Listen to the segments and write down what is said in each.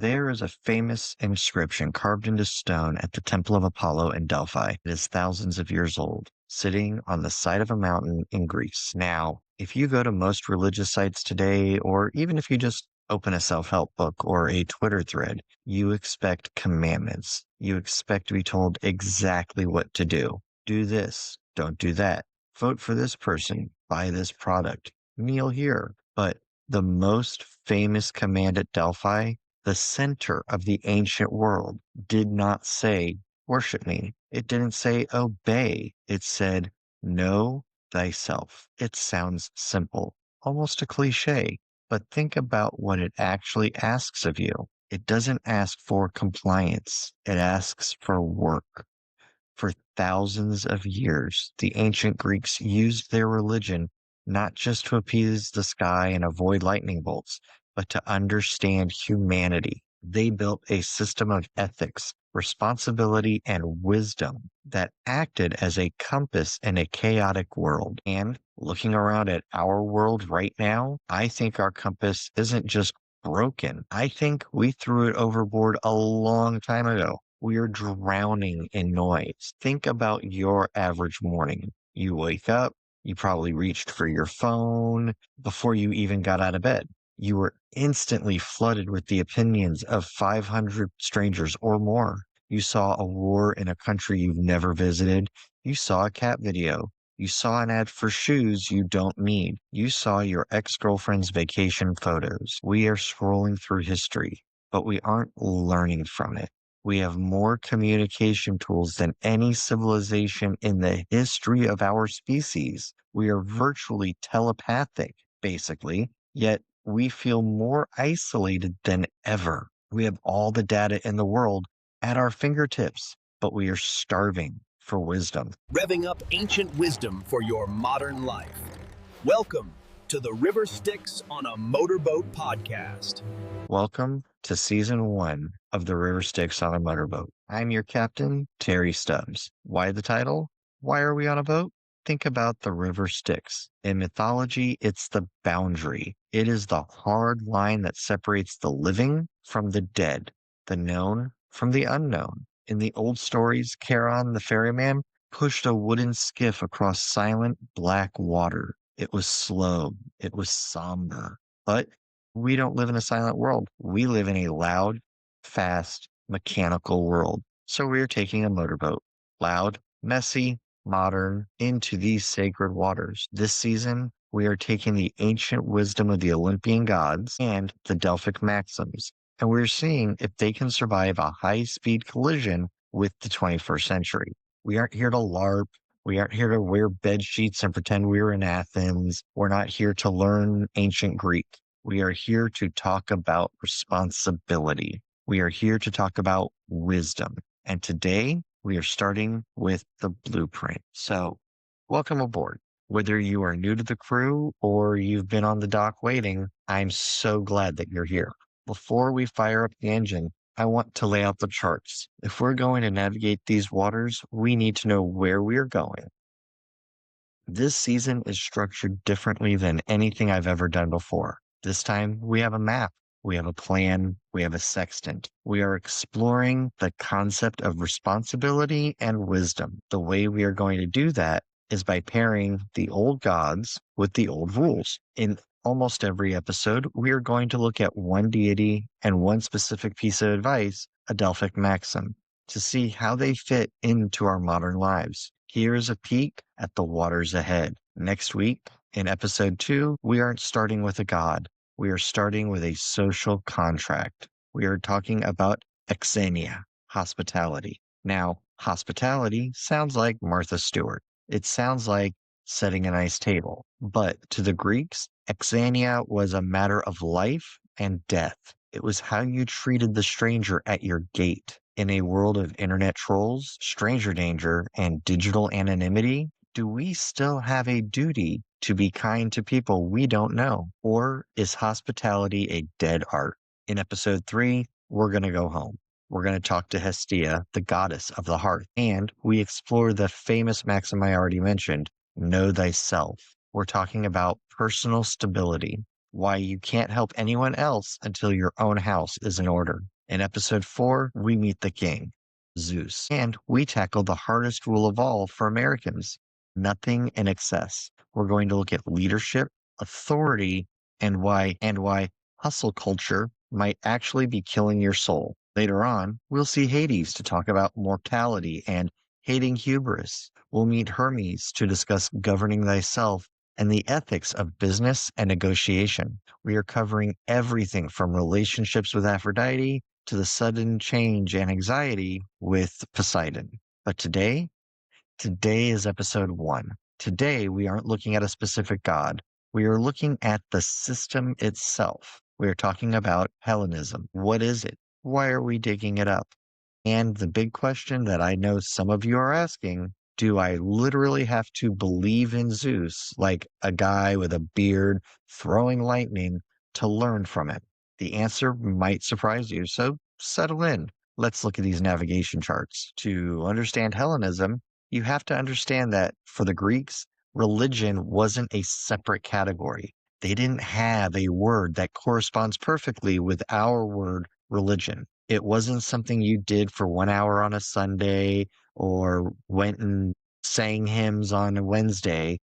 There is a famous inscription carved into stone at the Temple of Apollo in Delphi. It is thousands of years old, sitting on the side of a mountain in Greece. Now, if you go to most religious sites today, or even if you just open a self-help book or a Twitter thread, you expect commandments. You expect to be told exactly what to do. Do this, don't do that. Vote for this person, buy this product, kneel here. But the most famous command at Delphi, the center of the ancient world, did not say, worship me. It didn't say, obey. It said, know thyself. It sounds simple, almost a cliche, but think about what it actually asks of you. It doesn't ask for compliance. It asks for work. For thousands of years, the ancient Greeks used their religion not just to appease the sky and avoid lightning bolts, but to understand humanity. They built a system of ethics, responsibility, and wisdom that acted as a compass in a chaotic world. And looking around at our world right now, I think our compass isn't just broken. I think we threw it overboard a long time ago. We are drowning in noise. Think about your average morning. You wake up, you probably reached for your phone before you even got out of bed. You were instantly flooded with the opinions of 500 strangers or more. You saw a war in a country you've never visited. You saw a cat video. You saw an ad for shoes you don't need. You saw your ex-girlfriend's vacation photos. We are scrolling through history, but we aren't learning from it. We have more communication tools than any civilization in the history of our species. We are virtually telepathic, basically, yet we feel more isolated than ever. We have all the data in the world at our fingertips, but we are starving for wisdom. Revving up ancient wisdom for your modern life. Welcome to the River Styx on a Motorboat podcast. Welcome to season 1 of the River Styx on a Motorboat. I'm your captain, Terry Stubbs. Why the title? Why are we on a boat? Think about the River Styx. In mythology, it's the boundary. It is the hard line that separates the living from the dead, the known from the unknown. In the old stories, Charon the ferryman pushed a wooden skiff across silent black water. It was slow. It was somber. But we don't live in a silent world. We live in a loud, fast, mechanical world. So we are taking a motorboat. Loud, messy, modern, into these sacred waters. This season, we are taking the ancient wisdom of the Olympian gods and the Delphic maxims, and we're seeing if they can survive a high-speed collision with the 21st century. We aren't here to LARP. We aren't here to wear bed sheets and pretend we're in Athens. We're not here to learn ancient Greek. We are here to talk about responsibility. We are here to talk about wisdom. And today we are starting with the blueprint. So welcome aboard. Whether you are new to the crew or you've been on the dock waiting, I'm so glad that you're here. Before we fire up the engine, I want to lay out the charts. If we're going to navigate these waters, we need to know where we are going. This season is structured differently than anything I've ever done before. This time, we have a map, we have a plan, we have a sextant. We are exploring the concept of responsibility and wisdom. The way we are going to do that is by pairing the old gods with the old rules. In almost every episode, we are going to look at one deity and one specific piece of advice, a Delphic maxim, to see how they fit into our modern lives. Here is a peek at the waters ahead. Next week, in episode 2, we aren't starting with a god. We are starting with a social contract. We are talking about exenia, hospitality. Now, hospitality sounds like Martha Stewart. It sounds like setting a nice table. But to the Greeks, exania was a matter of life and death. It was how you treated the stranger at your gate. In a world of internet trolls, stranger danger, and digital anonymity, do we still have a duty to be kind to people we don't know? Or is hospitality a dead art? In episode 3, we're going to go home. We're going to talk to Hestia, the goddess of the hearth, and we explore the famous maxim I already mentioned, know thyself. We're talking about personal stability, why you can't help anyone else until your own house is in order. In episode 4, we meet the king, Zeus, and we tackle the hardest rule of all for Americans: nothing in excess. We're going to look at leadership, authority, and why hustle culture might actually be killing your soul. Later on, we'll see Hades to talk about mortality and hating hubris. We'll meet Hermes to discuss governing thyself and the ethics of business and negotiation. We are covering everything from relationships with Aphrodite to the sudden change and anxiety with Poseidon. But today is episode 1. Today, we aren't looking at a specific god. We are looking at the system itself. We are talking about Hellenism. What is it? Why are we digging it up? And the big question that I know some of you are asking: do I literally have to believe in Zeus, like a guy with a beard throwing lightning, to learn from it? The answer might surprise you, so settle in. Let's look at these navigation charts. To understand Hellenism, you have to understand that for the Greeks, religion wasn't a separate category. They didn't have a word that corresponds perfectly with our word religion. It wasn't something you did for 1 hour on a Sunday or went and sang hymns on a Wednesday.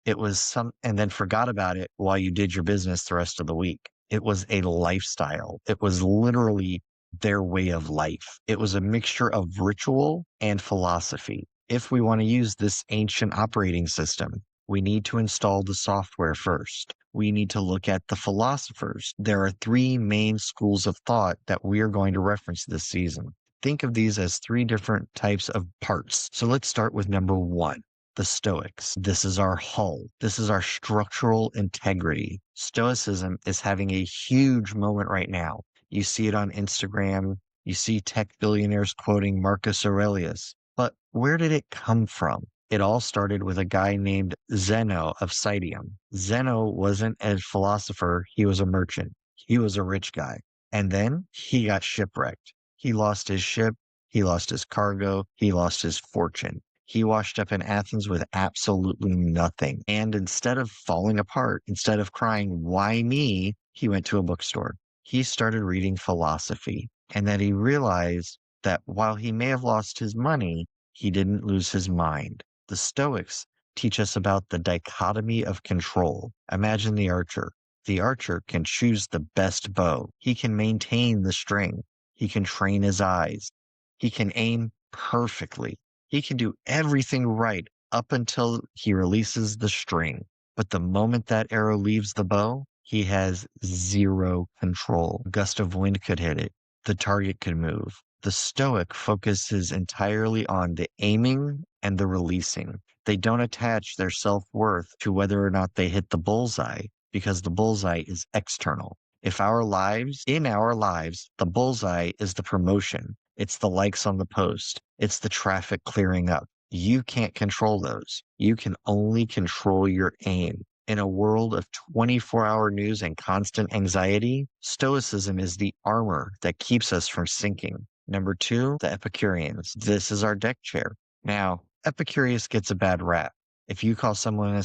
It was and then forgot about it while you did your business the rest of the week. It was a lifestyle. It was literally their way of life. It was a mixture of ritual and philosophy. If we want to use this ancient operating system, we need to install the software first. We need to look at the philosophers. There are 3 main schools of thought that we are going to reference this season. Think of these as 3 different types of parts. So let's start with number 1, the Stoics. This is our hull. This is our structural integrity. Stoicism is having a huge moment right now. You see it on Instagram. You see tech billionaires quoting Marcus Aurelius. But where did it come from? It all started with a guy named Zeno of Citium. Zeno wasn't a philosopher, he was a merchant. He was a rich guy. And then he got shipwrecked. He lost his ship, he lost his cargo, he lost his fortune. He washed up in Athens with absolutely nothing. And instead of falling apart, instead of crying, "Why me?" he went to a bookstore. He started reading philosophy. And then he realized that while he may have lost his money, he didn't lose his mind. The Stoics teach us about the dichotomy of control. Imagine the archer. The archer can choose the best bow. He can maintain the string. He can train his eyes. He can aim perfectly. He can do everything right up until he releases the string. But the moment that arrow leaves the bow, he has zero control. A gust of wind could hit it. The target could move. The Stoic focuses entirely on the aiming and the releasing. They don't attach their self-worth to whether or not they hit the bullseye, because the bullseye is external. In our lives, the bullseye is the promotion. It's the likes on the post. It's the traffic clearing up. You can't control those. You can only control your aim. In a world of 24-hour news and constant anxiety, Stoicism is the armor that keeps us from sinking. Number 2, the Epicureans. This is our deck chair. Now, Epicurus gets a bad rap. If you call someone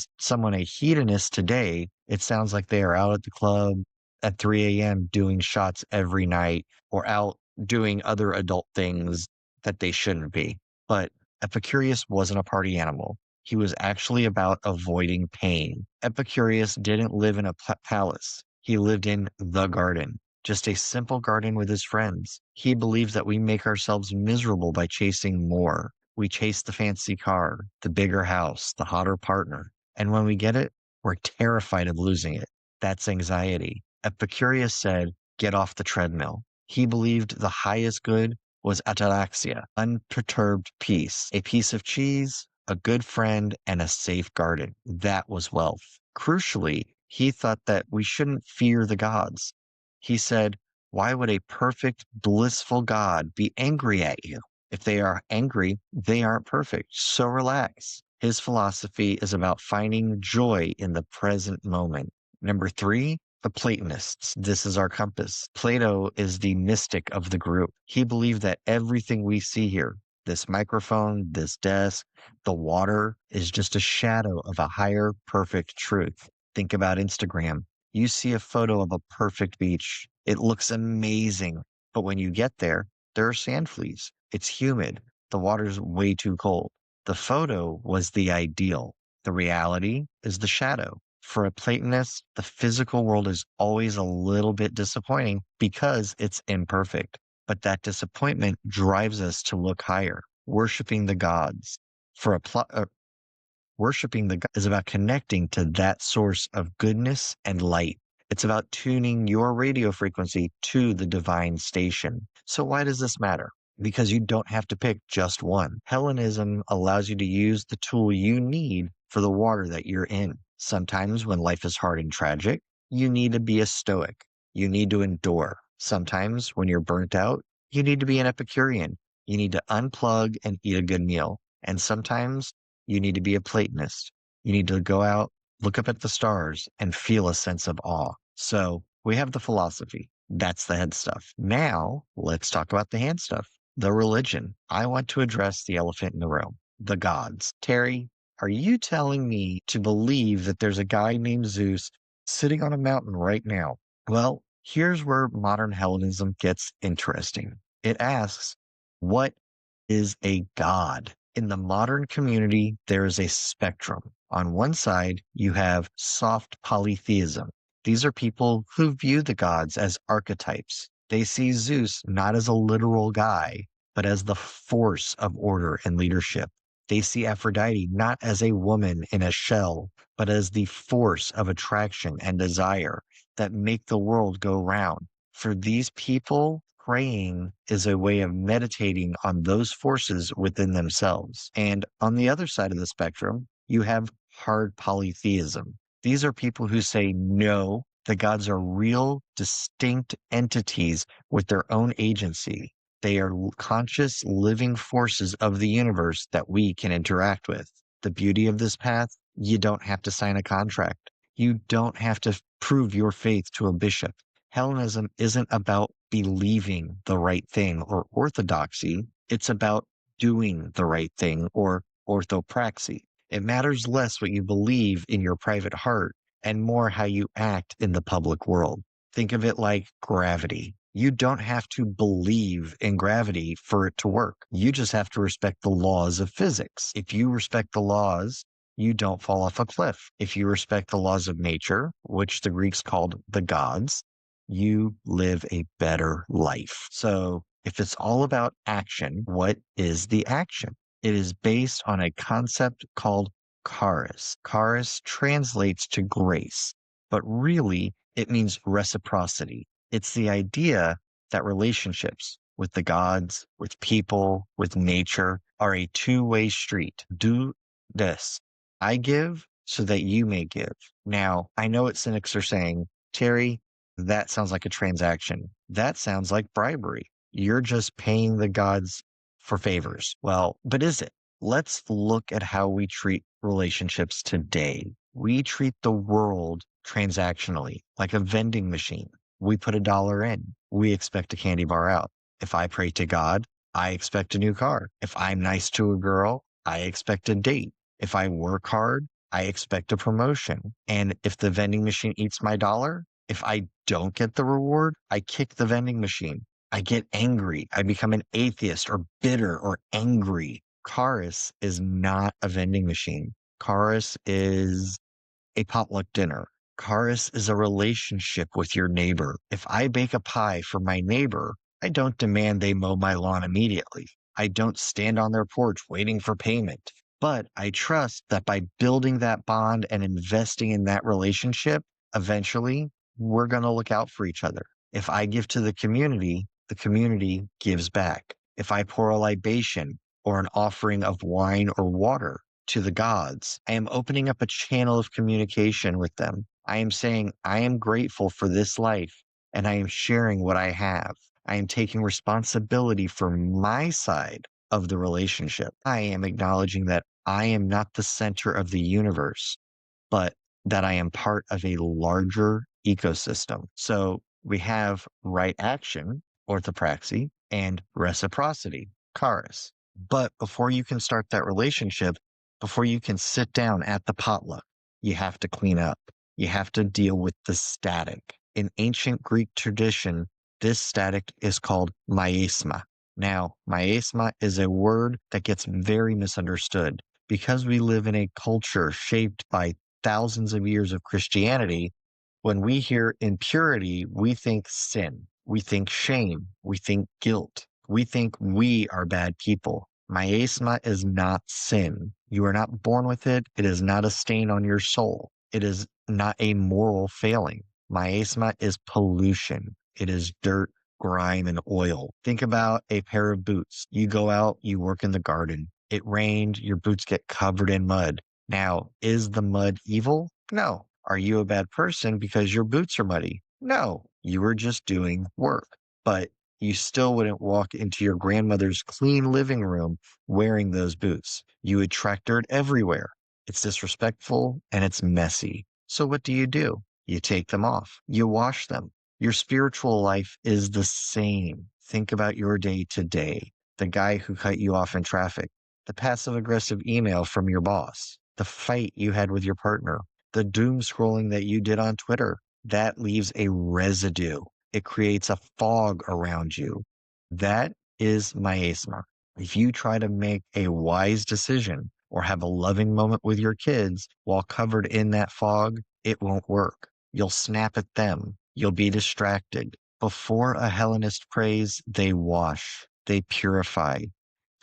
a hedonist today, it sounds like they are out at the club at 3 a.m. doing shots every night, or out doing other adult things that they shouldn't be. But Epicurus wasn't a party animal. He was actually about avoiding pain. Epicurus didn't live in a palace. He lived in the garden, just a simple garden with his friends. He believes that we make ourselves miserable by chasing more. We chase the fancy car, the bigger house, the hotter partner. And when we get it, we're terrified of losing it. That's anxiety. Epicurus said, "Get off the treadmill." He believed the highest good was ataraxia, unperturbed peace, a piece of cheese, a good friend, and a safe garden. That was wealth. Crucially, he thought that we shouldn't fear the gods. He said, "Why would a perfect, blissful God be angry at you? If they are angry, they aren't perfect, so relax." His philosophy is about finding joy in the present moment. Number 3, the Platonists. This is our compass. Plato is the mystic of the group. He believed that everything we see here, this microphone, this desk, the water, is just a shadow of a higher, perfect truth. Think about Instagram. You see a photo of a perfect beach. It looks amazing. But when you get there, there are sand fleas. It's humid. The water's way too cold. The photo was the ideal. The reality is the shadow. For a Platonist, the physical world is always a little bit disappointing because it's imperfect. But that disappointment drives us to look higher, worshiping the gods. For a Worshiping is about connecting to that source of goodness and light. It's about tuning your radio frequency to the divine station. So why does this matter? Because you don't have to pick just one. Hellenism allows you to use the tool you need for the water that you're in. Sometimes when life is hard and tragic, you need to be a stoic. You need to endure. Sometimes when you're burnt out, you need to be an Epicurean. You need to unplug and eat a good meal. And sometimes you need to be a Platonist. You need to go out, look up at the stars, and feel a sense of awe. So we have the philosophy. That's the head stuff. Now let's talk about the hand stuff. The religion. I want to address the elephant in the room. The gods. Terry, are you telling me to believe that there's a guy named Zeus sitting on a mountain right now? Well, here's where modern Hellenism gets interesting. It asks, what is a god? In the modern community, there is a spectrum. On one side, you have soft polytheism. These are people who view the gods as archetypes. They see Zeus not as a literal guy, but as the force of order and leadership. They see Aphrodite not as a woman in a shell, but as the force of attraction and desire that make the world go round. For these people, praying is a way of meditating on those forces within themselves. And on the other side of the spectrum, you have hard polytheism. These are people who say, no, the gods are real, distinct entities with their own agency. They are conscious, living forces of the universe that we can interact with. The beauty of this path, you don't have to sign a contract. You don't have to prove your faith to a bishop. Hellenism isn't about believing the right thing or orthodoxy. It's about doing the right thing or orthopraxy. It matters less what you believe in your private heart and more how you act in the public world. Think of it like gravity. You don't have to believe in gravity for it to work. You just have to respect the laws of physics. If you respect the laws, you don't fall off a cliff. If you respect the laws of nature, which the Greeks called the gods, you live a better life. So if it's all about action, what is the action? It is based on a concept called charis. Charis translates to grace, but really it means reciprocity. It's the idea that relationships with the gods, with people, with nature are a two-way street. Do this. I give so that you may give. Now, I know what cynics are saying, Terry, that sounds like a transaction. That sounds like bribery. You're just paying the gods for favors. Well, but is it? Let's look at how we treat relationships today. We treat the world transactionally, like a vending machine. We put $1 in. We expect a candy bar out. If I pray to God, I expect a new car. If I'm nice to a girl, I expect a date. If I work hard, I expect a promotion. And if the vending machine eats my dollar, if I don't get the reward, I kick the vending machine. I get angry. I become an atheist or bitter or angry. Charis is not a vending machine. Charis is a potluck dinner. Charis is a relationship with your neighbor. If I bake a pie for my neighbor, I don't demand they mow my lawn immediately. I don't stand on their porch waiting for payment. But I trust that by building that bond and investing in that relationship, eventually we're going to look out for each other. If I give to the community gives back. If I pour a libation or an offering of wine or water to the gods, I am opening up a channel of communication with them. I am saying, I am grateful for this life and I am sharing what I have. I am taking responsibility for my side of the relationship. I am acknowledging that I am not the center of the universe, but that I am part of a larger ecosystem. So we have right action, orthopraxy, and reciprocity, charis. But before you can start that relationship, before you can sit down at the potluck, you have to clean up. You have to deal with the static. In ancient Greek tradition, this static is called miasma. Now, miasma is a word that gets very misunderstood because we live in a culture shaped by thousands of years of Christianity. When we hear impurity, we think sin, we think shame, we think guilt, we think we are bad people. Miasma is not sin. You are not born with it. It is not a stain on your soul. It is not a moral failing. Miasma is pollution. It is dirt, grime, and oil. Think about a pair of boots. You go out, you work in the garden. It rained, your boots get covered in mud. Now, is the mud evil? No. Are you a bad person because your boots are muddy? No. You were just doing work. But you still wouldn't walk into your grandmother's clean living room wearing those boots. You would track dirt everywhere. It's disrespectful and it's messy. So what do? You take them off. You wash them. Your spiritual life is the same. Think about your day today. The guy who cut you off in traffic, the passive aggressive email from your boss, the fight you had with your partner, the doom scrolling that you did on Twitter. That leaves a residue. It creates a fog around you. That is miasma. If you try to make a wise decision or have a loving moment with your kids while covered in that fog, it won't work. You'll snap at them. You'll be distracted. Before a Hellenist prays, they wash, they purify,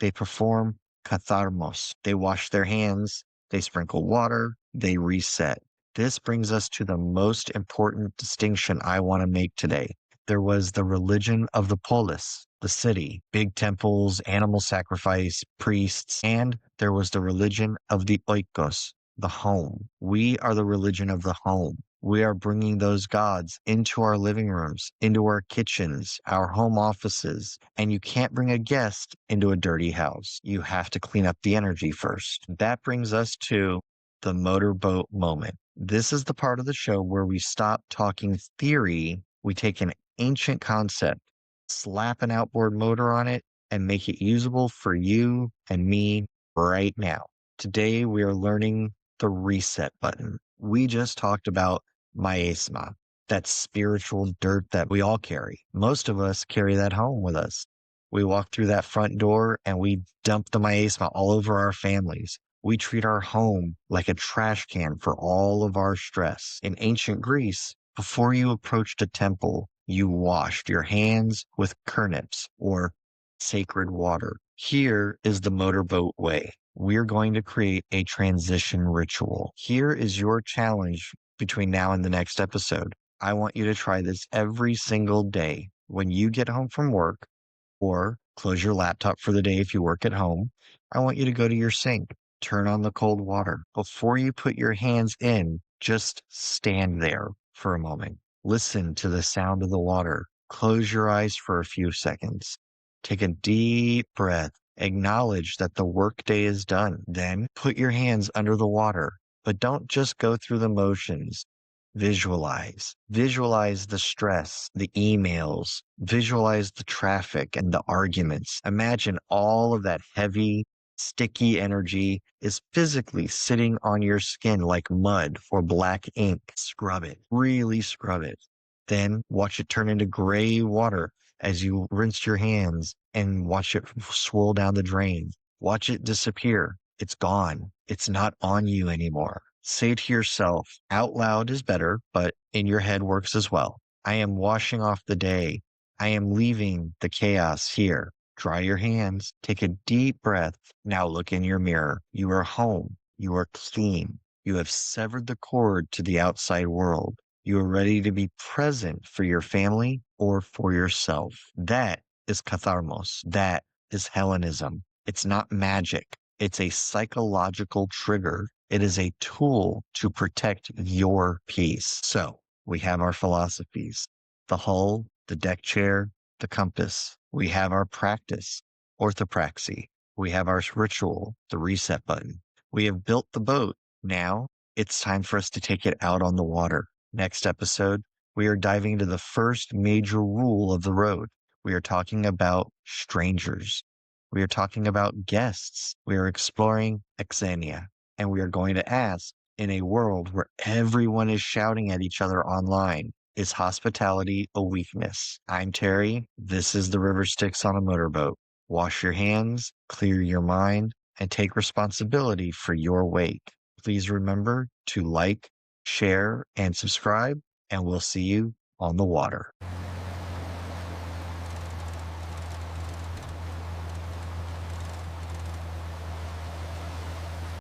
they perform katharmos. They wash their hands, they sprinkle water, they reset. This brings us to the most important distinction I want to make today. There was the religion of the polis, the city, big temples, animal sacrifice, priests, and there was the religion of the oikos, the home. We are the religion of the home. We are bringing those gods into our living rooms, into our kitchens, our home offices, and you can't bring a guest into a dirty house. You have to clean up the energy first. That brings us to the motorboat moment. This is the part of the show where we stop talking theory. We take an ancient concept, slap an outboard motor on it, and make it usable for you and me right now. Today, we are learning the reset button. We just talked about miasma, that spiritual dirt that we all carry. Most of us carry that home with us. We walk through that front door and we dump the miasma all over our families. We treat our home like a trash can for all of our stress. In ancient Greece, before you approached a temple, you washed your hands with kernips or sacred water. Here is the motorboat way. We're going to create a transition ritual. Here is your challenge between now and the next episode. I want you to try this every single day. When you get home from work or close your laptop for the day if you work at home, I want you to go to your sink, turn on the cold water. Before you put your hands in, just stand there for a moment. Listen to the sound of the water. Close your eyes for a few seconds. Take a deep breath. Acknowledge that the workday is done. Then put your hands under the water, but don't just go through the motions. Visualize. Visualize the stress, the emails, visualize the traffic and the arguments. Imagine all of that heavy, sticky energy is physically sitting on your skin like mud or black ink. Scrub it. Really scrub it. Then watch it turn into gray water as you rinse your hands and watch it swirl down the drain. Watch it disappear. It's gone. It's not on you anymore. Say to yourself, out loud is better, but in your head works as well. I am washing off the day. I am leaving the chaos here. Dry your hands. Take a deep breath. Now look in your mirror. You are home. You are clean. You have severed the cord to the outside world. You are ready to be present for your family or for yourself. That is katharmos. That is Hellenism. It's not magic. It's a psychological trigger. It is a tool to protect your peace. So we have our philosophies, the hull, the deck chair, the compass. We have our practice, orthopraxy. We have our ritual, the reset button. We have built the boat. Now it's time for us to take it out on the water. Next episode, we are diving into the first major rule of the road. We are talking about strangers. We are talking about guests. We are exploring exenia. And we are going to ask, In a world where everyone is shouting at each other online, is hospitality a weakness? I'm Terry. This is the River Styx on a Motorboat. Wash your hands, clear your mind, and take responsibility for your wake. Please remember to like, share, and subscribe, and we'll see you on the water.